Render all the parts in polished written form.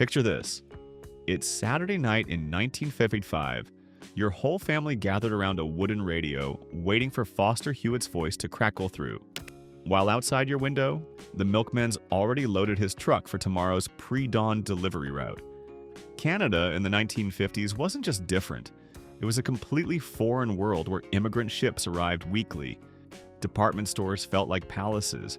Picture this. It's Saturday night in 1955. Your whole family gathered around a wooden radio, waiting for Foster Hewitt's voice to crackle through. While outside your window, the milkman's already loaded his truck for tomorrow's pre-dawn delivery route. Canada in the 1950s wasn't just different. It was a completely foreign world where immigrant ships arrived weekly. Department stores felt like palaces,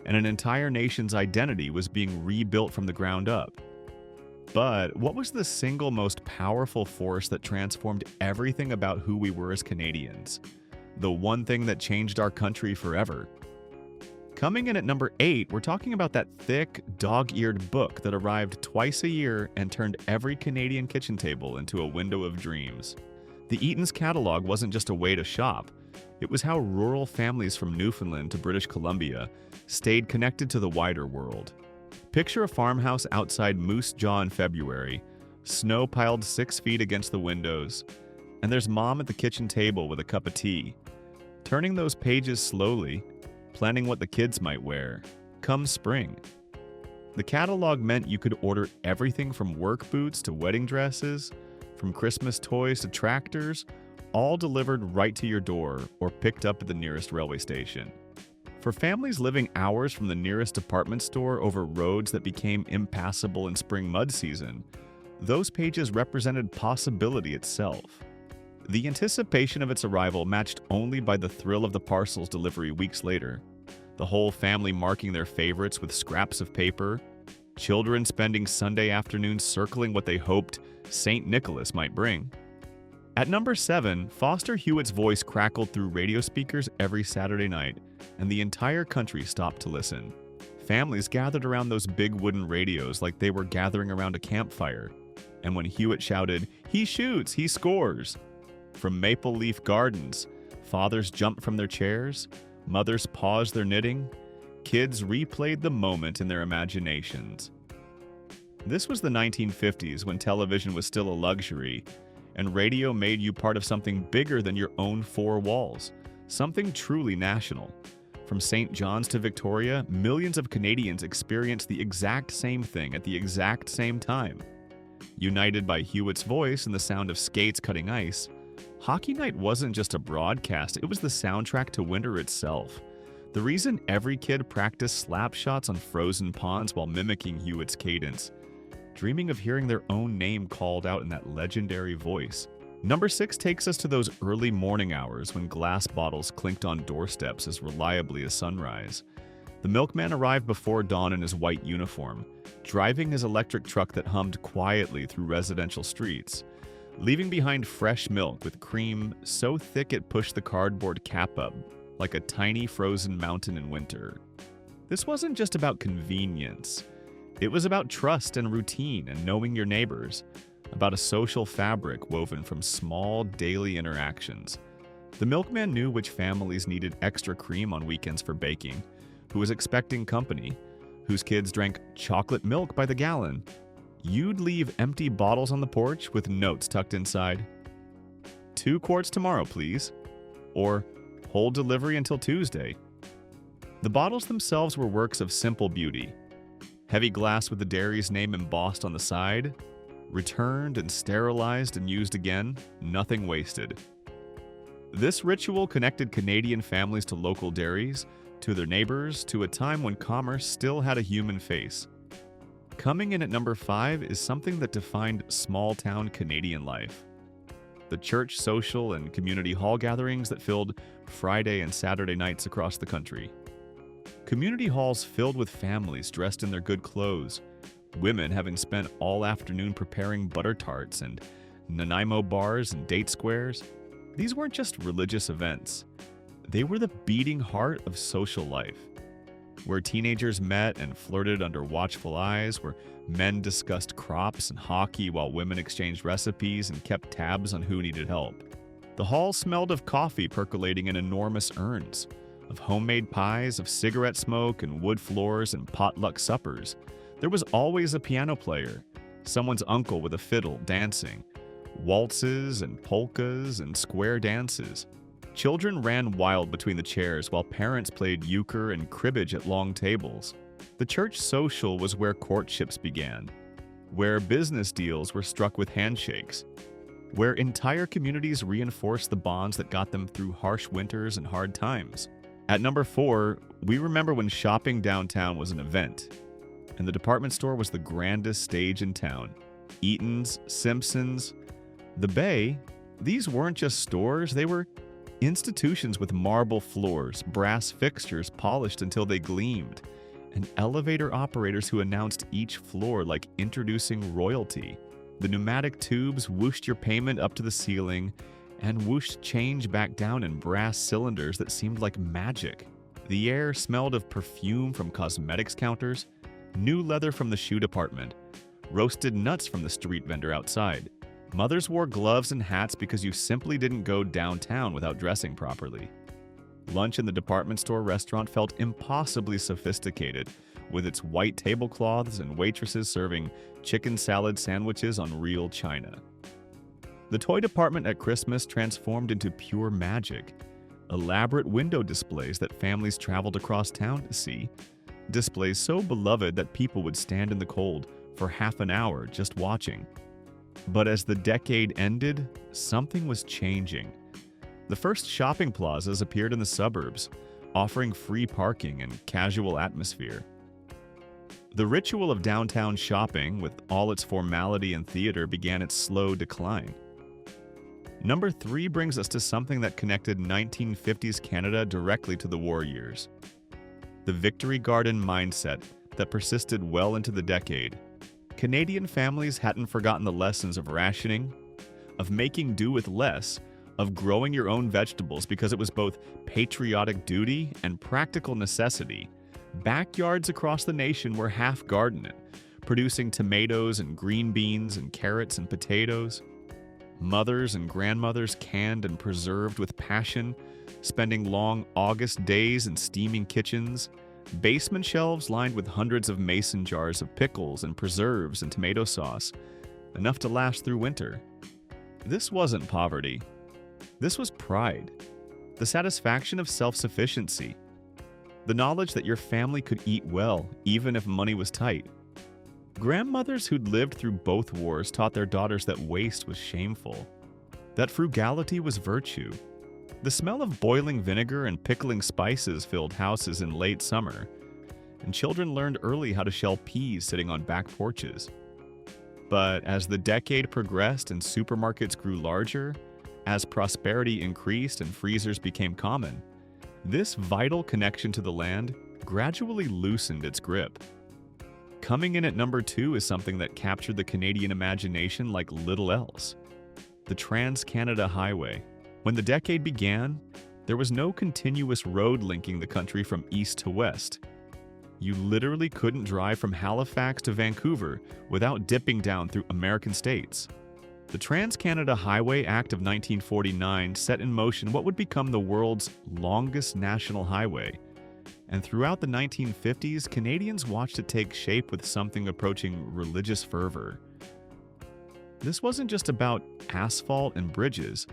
and an entire nation's identity was being rebuilt from the ground up. But what was the single most powerful force that transformed everything about who we were as Canadians? The one thing that changed our country forever? Coming in at number 8, we're talking about that thick, dog-eared book that arrived twice a year and turned every Canadian kitchen table into a window of dreams. The Eaton's catalog wasn't just a way to shop. It was how rural families from Newfoundland to British Columbia stayed connected to the wider world. Picture a farmhouse outside Moose Jaw in February, snow piled 6 feet against the windows, and there's Mom at the kitchen table with a cup of tea, turning those pages slowly, planning what the kids might wear, come spring. The catalog meant you could order everything from work boots to wedding dresses, from Christmas toys to tractors, all delivered right to your door or picked up at the nearest railway station. For families living hours from the nearest department store over roads that became impassable in spring mud season, those pages represented possibility itself. The anticipation of its arrival matched only by the thrill of the parcel's delivery weeks later, the whole family marking their favorites with scraps of paper, children spending Sunday afternoons circling what they hoped St. Nicholas might bring. At number 7, Foster Hewitt's voice crackled through radio speakers every Saturday night, and the entire country stopped to listen. Families gathered around those big wooden radios like they were gathering around a campfire, and when Hewitt shouted, "He shoots, he scores!" From Maple Leaf Gardens, fathers jumped from their chairs, mothers paused their knitting, kids replayed the moment in their imaginations. This was the 1950s when television was still a luxury, and radio made you part of something bigger than your own four walls, something truly national. From St. John's to Victoria, millions of Canadians experienced the exact same thing at the exact same time. United by Hewitt's voice and the sound of skates cutting ice, Hockey Night wasn't just a broadcast, it was the soundtrack to winter itself. The reason every kid practiced slap shots on frozen ponds while mimicking Hewitt's cadence, dreaming of hearing their own name called out in that legendary voice. Number 6 takes us to those early morning hours when glass bottles clinked on doorsteps as reliably as sunrise. The milkman arrived before dawn in his white uniform, driving his electric truck that hummed quietly through residential streets, leaving behind fresh milk with cream so thick it pushed the cardboard cap up like a tiny frozen mountain in winter. This wasn't just about convenience. It was about trust and routine and knowing your neighbors, about a social fabric woven from small daily interactions. The milkman knew which families needed extra cream on weekends for baking, who was expecting company, whose kids drank chocolate milk by the gallon. You'd leave empty bottles on the porch with notes tucked inside. 2 quarts tomorrow, please. Or, hold delivery until Tuesday. The bottles themselves were works of simple beauty. Heavy glass with the dairy's name embossed on the side, returned and sterilized and used again, nothing wasted. This ritual connected Canadian families to local dairies, to their neighbors, to a time when commerce still had a human face. Coming in at number 5 is something that defined small-town Canadian life. The church social and community hall gatherings that filled Friday and Saturday nights across the country. Community halls filled with families dressed in their good clothes, women having spent all afternoon preparing butter tarts and Nanaimo bars and date squares. These weren't just religious events. They were the beating heart of social life, where teenagers met and flirted under watchful eyes, where men discussed crops and hockey while women exchanged recipes and kept tabs on who needed help. The hall smelled of coffee percolating in enormous urns, of homemade pies, of cigarette smoke and wood floors and potluck suppers. There was always a piano player, someone's uncle with a fiddle dancing, waltzes and polkas and square dances. Children ran wild between the chairs while parents played euchre and cribbage at long tables. The church social was where courtships began. where business deals were struck with handshakes, where entire communities reinforced the bonds that got them through harsh winters and hard times. At number 4, we remember when shopping downtown was an event, and the department store was the grandest stage in town. Eaton's, Simpson's, the Bay, these weren't just stores, they were institutions with marble floors, brass fixtures polished until they gleamed, and elevator operators who announced each floor like introducing royalty. The pneumatic tubes whooshed your payment up to the ceiling and whooshed change back down in brass cylinders that seemed like magic. The air smelled of perfume from cosmetics counters, new leather from the shoe department, roasted nuts from the street vendor outside. Mothers wore gloves and hats because you simply didn't go downtown without dressing properly. Lunch in the department store restaurant felt impossibly sophisticated, with its white tablecloths and waitresses serving chicken salad sandwiches on real china. The toy department at Christmas transformed into pure magic. Elaborate window displays that families traveled across town to see. Displays so beloved that people would stand in the cold for half an hour just watching. But as the decade ended, something was changing. The first shopping plazas appeared in the suburbs, offering free parking and casual atmosphere. The ritual of downtown shopping, with all its formality and theater, began its slow decline. Number 3 brings us to something that connected 1950s Canada directly to the war years. The Victory Garden mindset that persisted well into the decade. Canadian families hadn't forgotten the lessons of rationing, of making do with less, of growing your own vegetables because it was both patriotic duty and practical necessity. Backyards across the nation were half gardened, producing tomatoes and green beans and carrots and potatoes. Mothers and grandmothers canned and preserved with passion, spending long August days in steaming kitchens. Basement shelves lined with hundreds of mason jars of pickles and preserves and tomato sauce, enough to last through winter. This wasn't poverty. This was pride, the satisfaction of self-sufficiency, the knowledge that your family could eat well even if money was tight. Grandmothers who'd lived through both wars taught their daughters that waste was shameful, that frugality was virtue. The smell of boiling vinegar and pickling spices filled houses in late summer, and children learned early how to shell peas sitting on back porches. But as the decade progressed and supermarkets grew larger, as prosperity increased and freezers became common, this vital connection to the land gradually loosened its grip. Coming in at number 2 is something that captured the Canadian imagination like little else: the TransCanada Highway. When the decade began, there was no continuous road linking the country from east to west. You literally couldn't drive from Halifax to Vancouver without dipping down through American states. The TransCanada Highway Act of 1949 set in motion what would become the world's longest national highway. And throughout the 1950s, Canadians watched it take shape with something approaching religious fervor. This wasn't just about asphalt and bridges.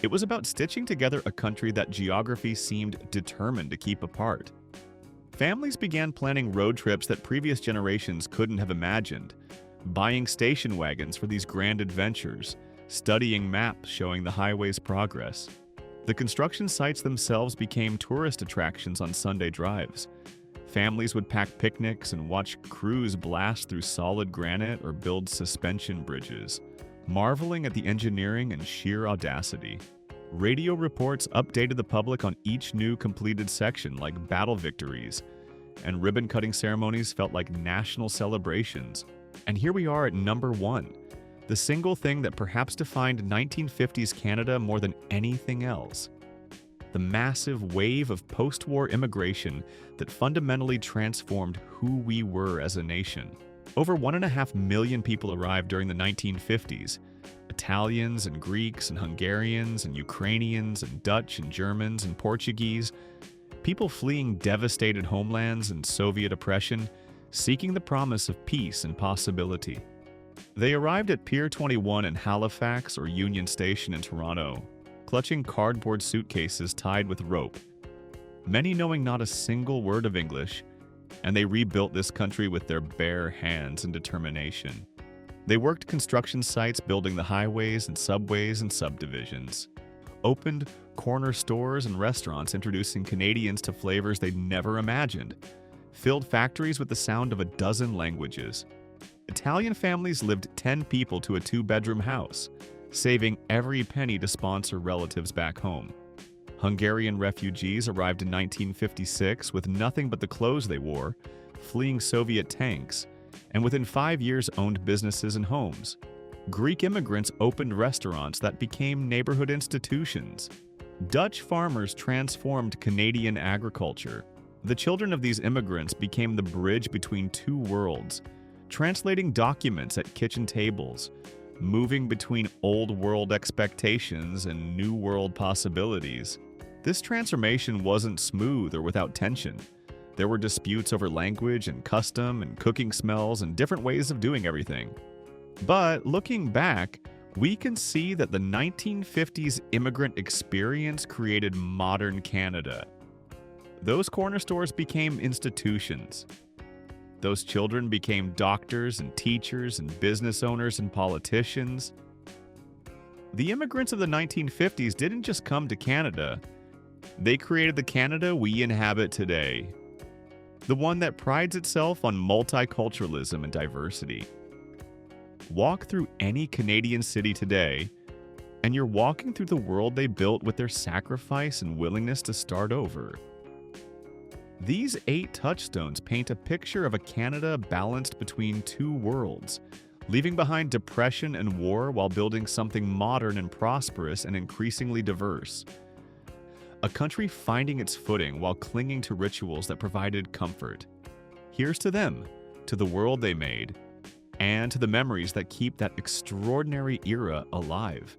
It was about stitching together a country that geography seemed determined to keep apart. Families began planning road trips that previous generations couldn't have imagined, buying station wagons for these grand adventures, studying maps showing the highway's progress. The construction sites themselves became tourist attractions on Sunday drives. Families would pack picnics and watch crews blast through solid granite or build suspension bridges, marveling at the engineering and sheer audacity. Radio reports updated the public on each new completed section like battle victories, and ribbon-cutting ceremonies felt like national celebrations. And here we are at number 1, the single thing that perhaps defined 1950s Canada more than anything else: the massive wave of post-war immigration that fundamentally transformed who we were as a nation. Over 1.5 million people arrived during the 1950s. Italians and Greeks and Hungarians and Ukrainians and Dutch and Germans and Portuguese. People fleeing devastated homelands and Soviet oppression, seeking the promise of peace and possibility. They arrived at Pier 21 in Halifax or Union Station in Toronto, clutching cardboard suitcases tied with rope. Many knowing not a single word of English, and they rebuilt this country with their bare hands and determination. They worked construction sites building the highways and subways and subdivisions, opened corner stores and restaurants introducing Canadians to flavors they'd never imagined, filled factories with the sound of a dozen languages. Italian families lived 10 people to a 2-bedroom house, saving every penny to sponsor relatives back home. Hungarian refugees arrived in 1956 with nothing but the clothes they wore, fleeing Soviet tanks, and within 5 years owned businesses and homes. Greek immigrants opened restaurants that became neighborhood institutions. Dutch farmers transformed Canadian agriculture. The children of these immigrants became the bridge between two worlds, translating documents at kitchen tables, moving between old world expectations and new world possibilities. This transformation wasn't smooth or without tension. There were disputes over language and custom and cooking smells and different ways of doing everything. But looking back, we can see that the 1950s immigrant experience created modern Canada. Those corner stores became institutions. Those children became doctors and teachers and business owners and politicians. The immigrants of the 1950s didn't just come to Canada. They created the Canada we inhabit today, the one that prides itself on multiculturalism and diversity. Walk through any Canadian city today, and you're walking through the world they built with their sacrifice and willingness to start over. These 8 touchstones paint a picture of a Canada balanced between two worlds, leaving behind depression and war while building something modern and prosperous and increasingly diverse. A country finding its footing while clinging to rituals that provided comfort. Here's to them, to the world they made, and to the memories that keep that extraordinary era alive.